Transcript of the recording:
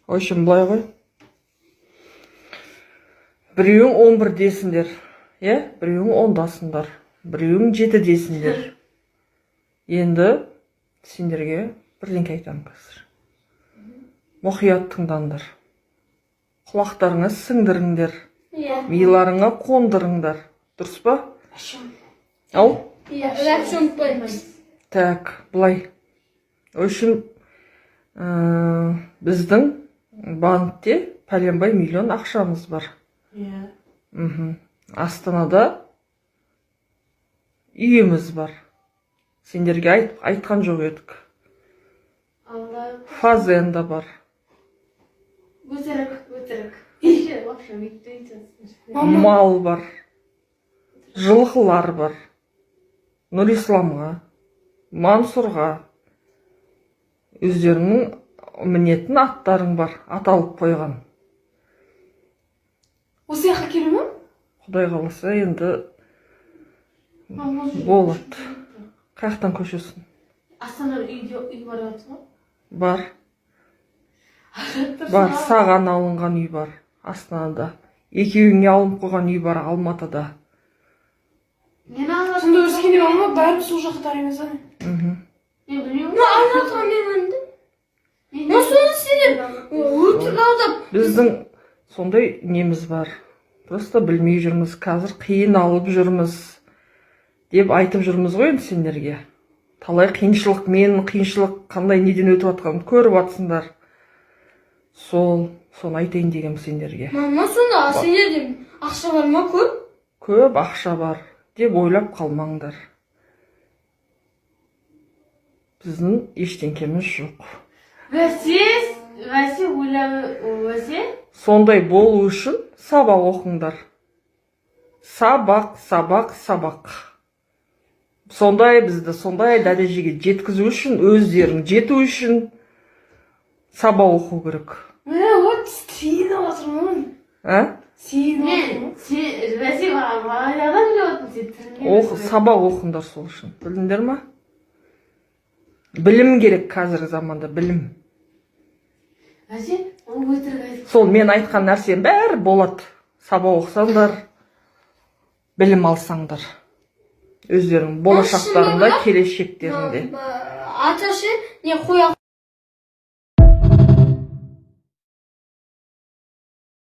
общем, былай ғой. Біреуің 11-десіңдер, біреуің 10-дасыңдар, біреуің 7-десіңдер. Енді сендерге бірдеңке айтамын қазір. Мұқият тыңдаңдар. Құлақтарыңа сіңдіріңдер. Миларыңа қондырыңдар. Дұрыс па? Ау? Так, былай. Общем, біздің банкте пәленбай миллион ақшамыз бар. Астанада үйіміз бар. Сендерге айтқан жоқ едік. Фазенда бар. Мал бар. Жылқылар бар. Нұрисламға, Мансұрға өздерінің мінетін аттарың бар, аталып қойған. Осы жаққа келу ме? Құдай қаласа енді болады. Қаяқтан көшесің? Астанада үй бар жатыр ма? Бар. Бар, саған алынған үй бар Астанада. Екеуіңе алынып қойған үй бар Алматыда. Сонда өскенде бар ма? Бәрі сол жаққа тараймыз, а? Мен білмеймін. Алматыға мен өндім. Соны сендер өтіп алдап. Біздің сондай неміз бар. Просто білмей жүрміз, қазір қиын алып жүрміз деп айтып жүрміз ғой енді сендерге. Талай қиыншылық, мен қиыншылық қандай неден өтіп жатқанын көріп жатсыңдар. Соны айтайын дегем сендерге. Мама, сонда сендерде ақша бар ма, көп? Көп ақша бар деп ойлап қалмаңдар. Біздің ештеңкеміз жоқ. Бәсе Сондай болу үшін сабақ оқыңдар. Сабақ. Сондай бізді сондай дәрежеге жеткізу үшін, өздерің жету үшін сабақ оқу керек. Вот сені отырмын. Сабақ оқыңдар сол үшін. Білдіңдер ма? Білім керек қазіргі заманда, білім. Сол мен айтқан нәрсем бәрі болады. Сабақ оқысаңдар, білім алсаңдар. Өздерің болашақтарында, келешектерінде. Аташы, не қоя